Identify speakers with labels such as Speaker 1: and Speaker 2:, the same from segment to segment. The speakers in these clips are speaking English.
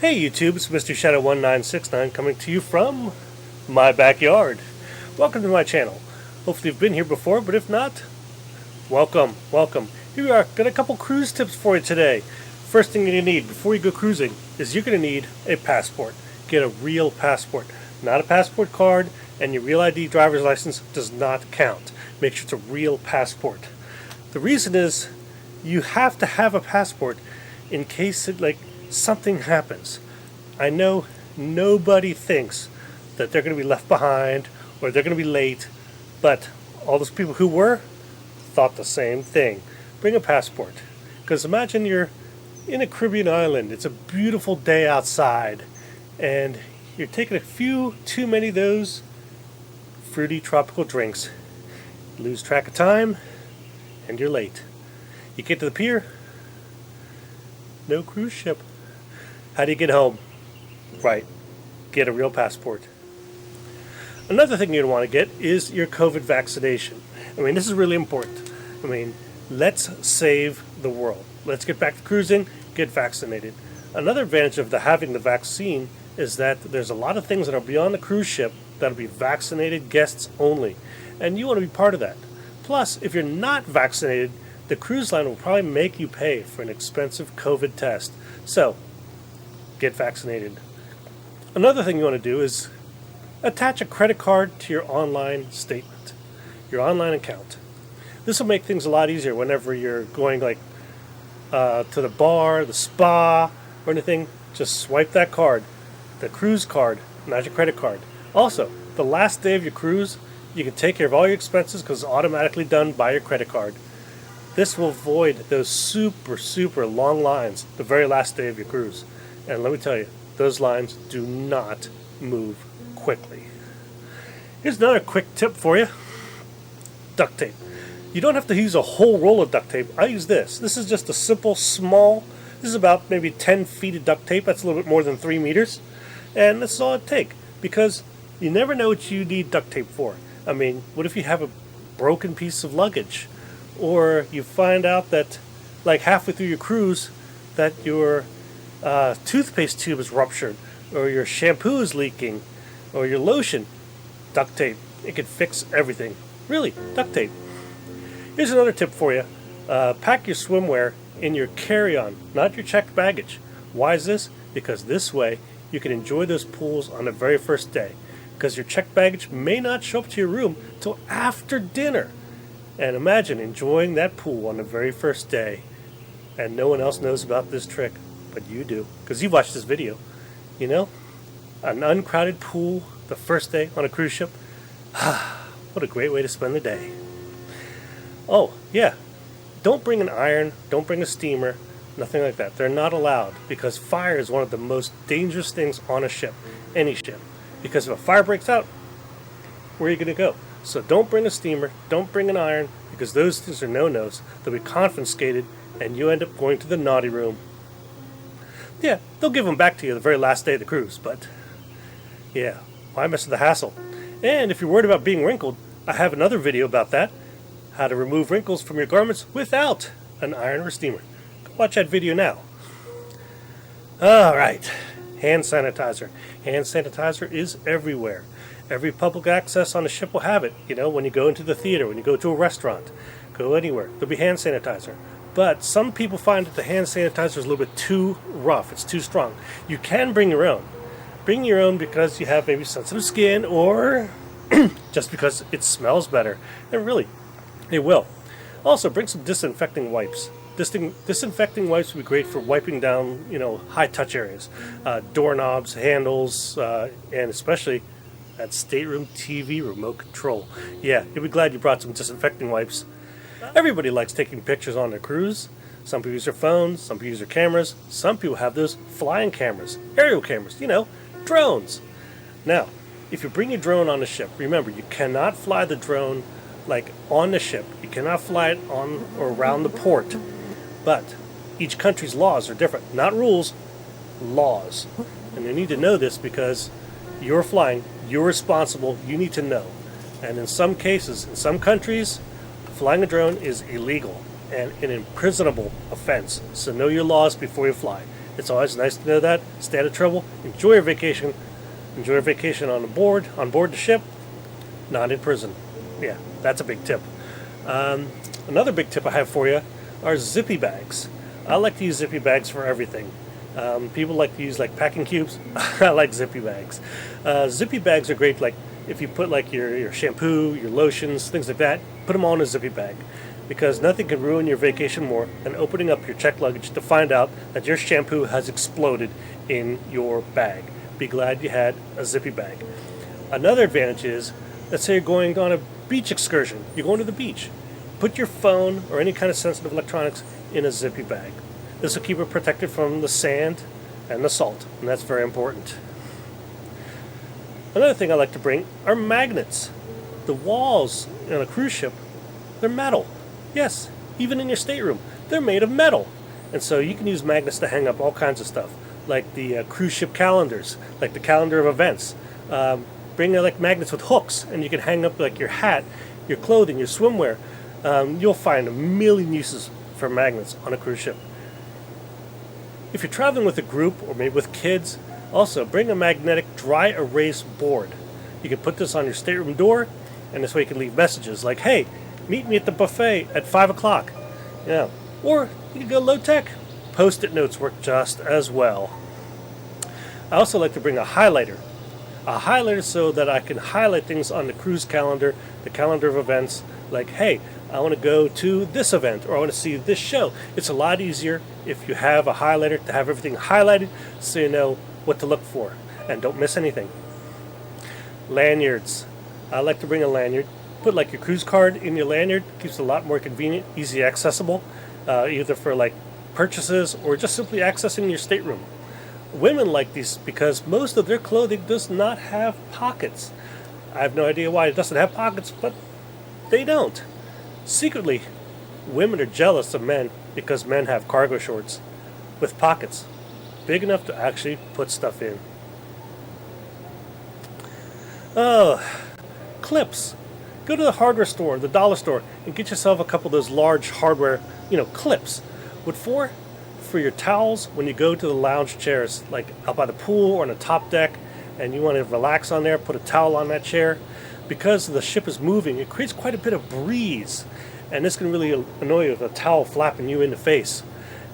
Speaker 1: Hey YouTube, it's Mr. Shadow 1969 coming to you from my backyard. Welcome to my channel. Hopefully you've been here before, but if not, welcome. Here we are, got a couple cruise tips for you today. First thing you need before you go cruising is you're going to need a passport. Get a real passport, not a passport card, and your real ID driver's license does not count. Make sure it's a real passport. The reason is you have to have a passport in case something happens. I know nobody thinks that they're going to be left behind or they're going to be late, but all those people who were thought the same thing. Bring a passport, because imagine you're in a Caribbean island. It's a beautiful day outside, and you're taking a few too many of those fruity tropical drinks. You lose track of time, and you're late. You get to the pier, no cruise ship. How do you get home? Right, get a real passport. Another thing you'd want to get is your COVID vaccination. This is really important. Let's save the world. Let's get back to cruising, get vaccinated. Another advantage of having the vaccine is that there's a lot of things that are beyond the cruise ship that'll be vaccinated guests only. And you want to be part of that. Plus, if you're not vaccinated, the cruise line will probably make you pay for an expensive COVID test. So, get vaccinated. Another thing you want to do is attach a credit card to your online statement, your online account. This will make things a lot easier whenever you're going to the bar, the spa, or anything. Just swipe that card, the cruise card, not your credit card. Also, the last day of your cruise, you can take care of all your expenses because it's automatically done by your credit card. This will avoid those super long lines the very last day of your cruise. And let me tell you, those lines do not move quickly. Here's another quick tip for you. Duct tape. You don't have to use a whole roll of duct tape. I use this. This is just a simple, small, this is about maybe 10 feet of duct tape. That's a little bit more than 3 meters. And this is all it takes, because you never know what you need duct tape for. What if you have a broken piece of luggage? Or you find out that halfway through your cruise that your toothpaste tube is ruptured, or your shampoo is leaking, or your lotion. Duct tape. It can fix everything. Really, duct tape. Here's another tip for you. Pack your swimwear in your carry-on, not your checked baggage. Why is this? Because this way you can enjoy those pools on the very first day. Because your checked baggage may not show up to your room till after dinner. And imagine enjoying that pool on the very first day. And no one else knows about this trick, but you do, because you watched this video. An uncrowded pool the first day on a cruise ship. What a great way to spend the day. Oh, yeah. Don't bring an iron, don't bring a steamer, nothing like that. They're not allowed, because fire is one of the most dangerous things on a ship, any ship. Because if a fire breaks out, where are you going to go? So don't bring a steamer, don't bring an iron, because those things are no-nos. They'll be confiscated, and you end up going to the naughty room. Yeah, they'll give them back to you the very last day of the cruise, but yeah, why mess with the hassle? And if you're worried about being wrinkled, I have another video about that. How to remove wrinkles from your garments without an iron or steamer. Go watch that video now. Alright, hand sanitizer. Hand sanitizer is everywhere. Every public access on the ship will have it. When you go into the theater, when you go to a restaurant, go anywhere, there'll be hand sanitizer. But some people find that the hand sanitizer is a little bit too rough. It's too strong. You can bring your own. Bring your own because you have maybe sensitive skin, or just because it smells better. And really, it will. Also, bring some disinfecting wipes. Disinfecting wipes would be great for wiping down, high-touch areas. Doorknobs, handles, and especially that stateroom TV remote control. Yeah, you'll be glad you brought some disinfecting wipes. Everybody likes taking pictures on their cruise. Some people use their phones, some people use their cameras, some people have those flying cameras, aerial cameras, drones. Now, if you bring your drone on the ship, remember, you cannot fly the drone on the ship. You cannot fly it on or around the port. But each country's laws are different. Not rules, laws. And you need to know this because you're flying, you're responsible, you need to know. And in some cases, in some countries, flying a drone is illegal and an imprisonable offense. So know your laws before you fly. It's always nice to know that. Stay out of trouble. Enjoy your vacation. Enjoy your vacation on board the ship, not in prison. Yeah, that's a big tip. Another big tip I have for you are Zippy Bags. I like to use Zippy Bags for everything. People like to use like packing cubes. I like Zippy Bags. Zippy Bags are great. Like if you put like your shampoo, your lotions, things like that, put them all in a Zippy Bag, because nothing can ruin your vacation more than opening up your checked luggage to find out that your shampoo has exploded in your bag. Be glad you had a Zippy Bag. Another advantage is, let's say you're going on a beach excursion. You're going to the beach. Put your phone or any kind of sensitive electronics in a Zippy Bag. This will keep it protected from the sand and the salt, and that's very important. Another thing I like to bring are magnets. The walls on a cruise ship, they're metal. Yes, even in your stateroom, they're made of metal. And so you can use magnets to hang up all kinds of stuff, like the cruise ship calendars, like the calendar of events. Bring like magnets with hooks, and you can hang up like your hat, your clothing, your swimwear. You'll find a million uses for magnets on a cruise ship. If you're traveling with a group or maybe with kids, also bring a magnetic dry erase board. You can put this on your stateroom door, and this way you can leave messages like, hey, meet me at the buffet at 5 o'clock. Yeah. Or you can go low tech. Post-it notes work just as well. I also like to bring a highlighter. A highlighter so that I can highlight things on the cruise calendar, the calendar of events, like, hey, I want to go to this event, or I want to see this show. It's a lot easier if you have a highlighter to have everything highlighted so you know what to look for and don't miss anything. Lanyards. I like to bring a lanyard. Put like your cruise card in your lanyard. Keeps it a lot more convenient, easy accessible, either for like purchases or just simply accessing your stateroom. Women like these because most of their clothing does not have pockets. I have no idea why it doesn't have pockets, but they don't. Secretly, women are jealous of men because men have cargo shorts with pockets big enough to actually put stuff in. Oh, clips. Go to the hardware store, the dollar store, and get yourself a couple of those large hardware, clips. What for? For your towels when you go to the lounge chairs, like out by the pool or on the top deck, and you want to relax on there, put a towel on that chair. Because the ship is moving, it creates quite a bit of breeze, and this can really annoy you with a towel flapping you in the face.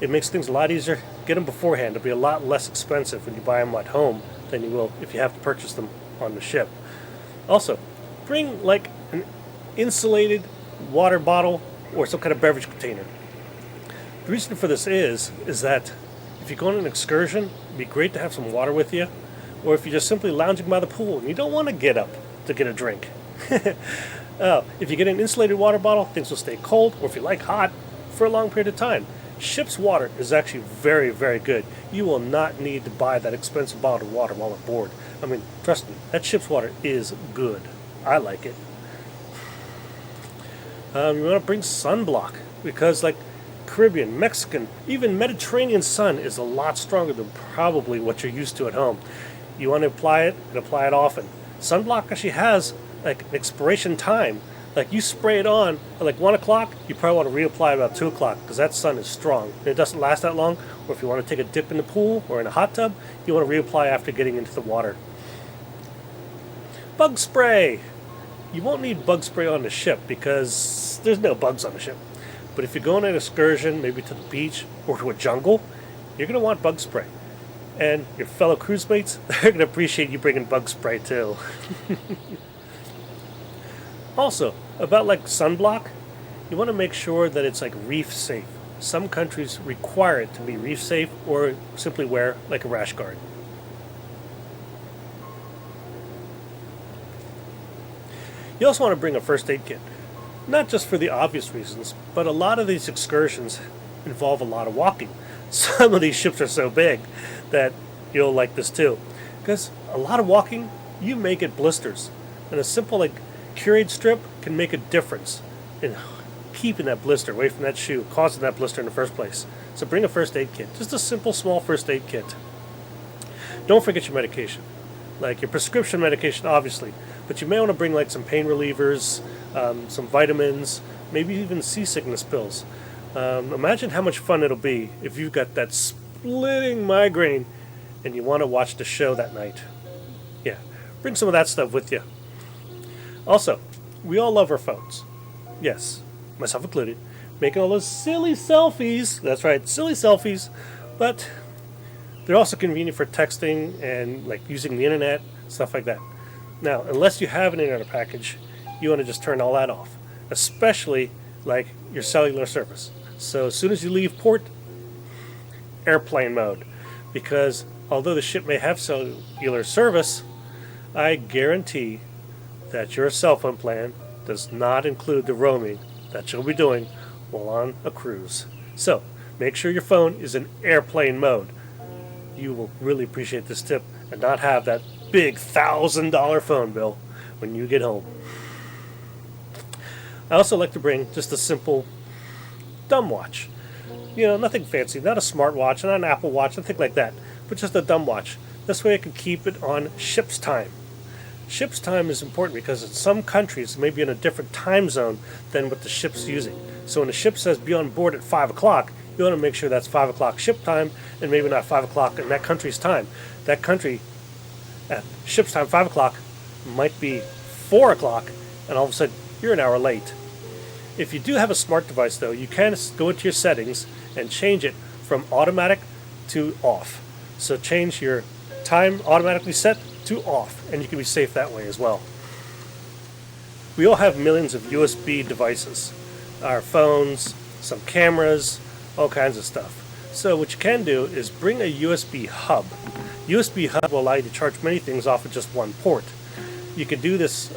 Speaker 1: It makes things a lot easier. Get them beforehand. It'll be a lot less expensive when you buy them at home than you will if you have to purchase them on the ship. Also, bring like an insulated water bottle or some kind of beverage container. The reason for this is that if you go on an excursion, it'd be great to have some water with you, or if you're just simply lounging by the pool and you don't want to get up to get a drink. If you get an insulated water bottle, things will stay cold, or if you like hot, for a long period of time. Ship's water is actually very, very good. You will not need to buy that expensive bottle of water while aboard. I mean, trust me, that ship's water is good. I like it. You want to bring sunblock, because like Caribbean, Mexican, even Mediterranean sun is a lot stronger than probably what you're used to at home. You want to apply it and apply it often. Sunblock actually has like an expiration time. Like you spray it on at like 1 o'clock, you probably want to reapply about 2 o'clock because that sun is strong. And it doesn't last that long. Or if you want to take a dip in the pool or in a hot tub, you want to reapply after getting into the water. Bug spray. You won't need bug spray on the ship because there's no bugs on the ship. But if you go on an excursion, maybe to the beach or to a jungle, you're going to want bug spray. And your fellow cruise mates, they're going to appreciate you bringing bug spray too. Also, about like sunblock, you want to make sure that it's like reef safe. Some countries require it to be reef safe or simply wear like a rash guard. You also want to bring a first aid kit. Not just for the obvious reasons, but a lot of these excursions involve a lot of walking. Some of these ships are so big that you'll like this too. Because a lot of walking, you may get blisters. And a simple like Curate strip can make a difference in keeping that blister away from that shoe, causing that blister in the first place. So bring a first aid kit. Just a simple small first aid kit. Don't forget your medication. Like your prescription medication, obviously. But you may want to bring like some pain relievers, some vitamins, maybe even seasickness pills. Imagine how much fun it'll be if you've got that splitting migraine and you want to watch the show that night. Yeah, bring some of that stuff with you. Also, we all love our phones. Yes, myself included. Making all those silly selfies. That's right, silly selfies. But they're also convenient for texting and like using the internet, stuff like that. Now, unless you have an internet package, you want to just turn all that off, especially like your cellular service. So as soon as you leave port, airplane mode, because although the ship may have cellular service, I guarantee that your cell phone plan does not include the roaming that you'll be doing while on a cruise. So make sure your phone is in airplane mode. You will really appreciate this tip and not have that big $1,000 phone bill when you get home. I also like to bring just a simple dumb watch. You know, nothing fancy, not a smartwatch, not an Apple Watch, nothing like that, but just a dumb watch. This way I can keep it on ship's time. Ship's time is important because in some countries it may be in a different time zone than what the ship's using. So when the ship says be on board at 5 o'clock, you want to make sure that's 5 o'clock ship time and maybe not 5 o'clock in that country's time. That country at ship's time, 5 o'clock, might be 4 o'clock, and all of a sudden you're an hour late. If you do have a smart device, though, you can go into your settings and change it from automatic to off. So change your time automatically set to off, and you can be safe that way as well. We all have millions of USB devices, our phones, some cameras, all kinds of stuff. So what you can do is bring a USB hub. USB hub will allow you to charge many things off of just one port. You can do this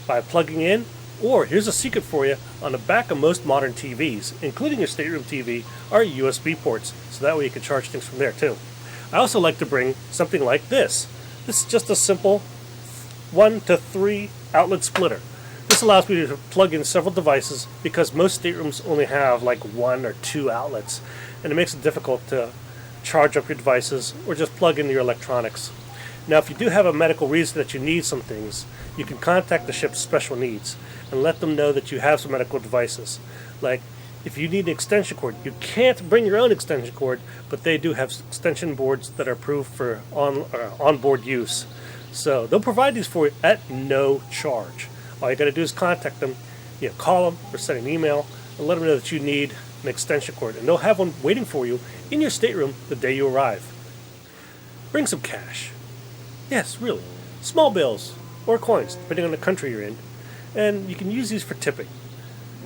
Speaker 1: by plugging in, or here's a secret for you, on the back of most modern TVs, including your stateroom TV, are USB ports, so that way you can charge things from there too. I also like to bring something like this. This is just a simple 1 to 3 outlet splitter. This allows me to plug in several devices because most staterooms only have like 1 or 2 outlets, and it makes it difficult to charge up your devices or just plug in your electronics. Now, if you do have a medical reason that you need some things, you can contact the ship's special needs and let them know that you have some medical devices. Like, if you need an extension cord, you can't bring your own extension cord, but they do have extension boards that are approved for onboard use. So they'll provide these for you at no charge. All you got to do is contact them, call them or send an email and let them know that you need an extension cord, and they'll have one waiting for you in your stateroom the day you arrive. Bring some cash. Yes, really. Small bills or coins, depending on the country you're in. And you can use these for tipping.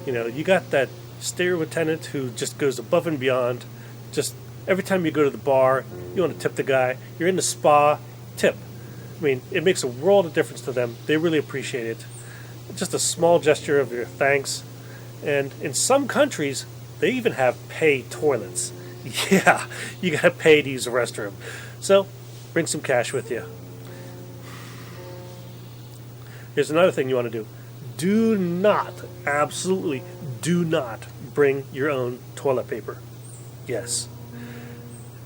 Speaker 1: You got that stateroom attendant who just goes above and beyond. Just every time you go to the bar, you want to tip the guy. You're in the spa, tip. I mean, it makes a world of difference to them. They really appreciate it. Just a small gesture of your thanks. And in some countries, they even have pay toilets. Yeah, you got to pay to use the restroom. So, bring some cash with you. Here's another thing you want to do. Do not, absolutely do not bring your own toilet paper. Yes.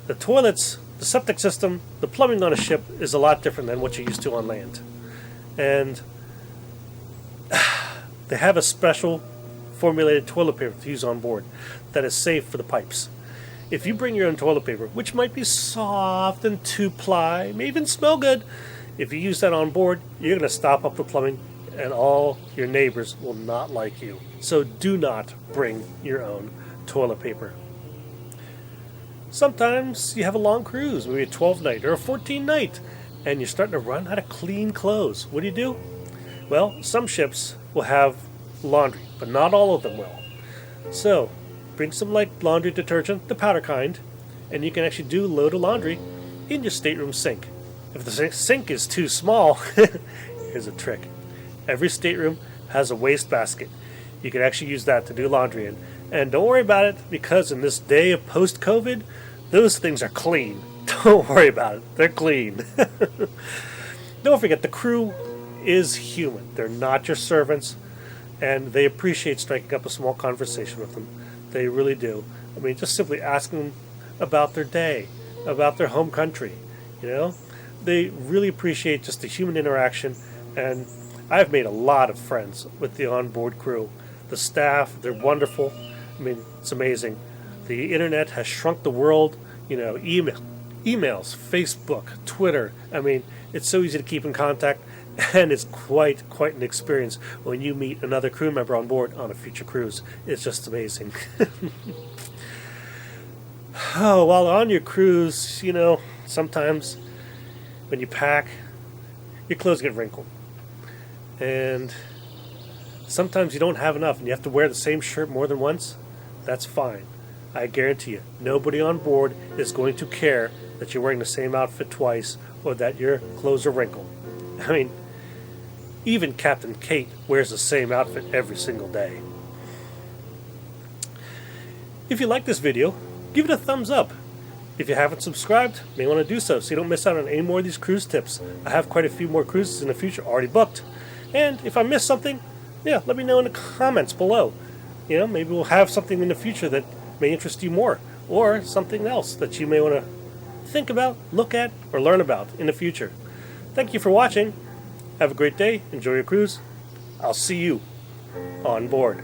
Speaker 1: The toilets, the septic system, the plumbing on a ship is a lot different than what you're used to on land. And they have a special formulated toilet paper to use on board that is safe for the pipes. If you bring your own toilet paper, which might be soft and 2-ply, may even smell good, if you use that on board, you're going to stop up the plumbing and all your neighbors will not like you. So do not bring your own toilet paper. Sometimes you have a long cruise, maybe a 12-night or a 14-night, and you're starting to run out of clean clothes. What do? Well, some ships will have laundry, but not all of them will. So bring some like laundry detergent, the powder kind, and you can actually do a load of laundry in your stateroom sink. If the sink is too small, here's a trick. Every stateroom has a waste basket. You can actually use that to do laundry in. And don't worry about it, because in this day of post-COVID, those things are clean. Don't worry about it. They're clean. Don't forget, the crew is human. They're not your servants, and they appreciate striking up a small conversation with them. They really do. I mean, just simply asking them about their day, about their home country, They really appreciate just the human interaction, and I've made a lot of friends with the onboard crew. The staff, they're wonderful. I mean, it's amazing. The internet has shrunk the world emails, Facebook, Twitter. I mean, it's so easy to keep in contact, and it's quite an experience when you meet another crew member on board on a future cruise. It's just amazing. Oh, while on your cruise, sometimes when you pack, your clothes get wrinkled. And sometimes you don't have enough and you have to wear the same shirt more than once. That's fine. I guarantee you, nobody on board is going to care that you're wearing the same outfit twice or that your clothes are wrinkled. I mean, even Captain Kate wears the same outfit every single day. If you like this video, give it a thumbs up. If you haven't subscribed, you may want to do so you don't miss out on any more of these cruise tips. I have quite a few more cruises in the future already booked. And if I missed something, let me know in the comments below. Maybe we'll have something in the future that may interest you more, or something else that you may want to think about, look at, or learn about in the future. Thank you for watching. Have a great day. Enjoy your cruise. I'll see you on board.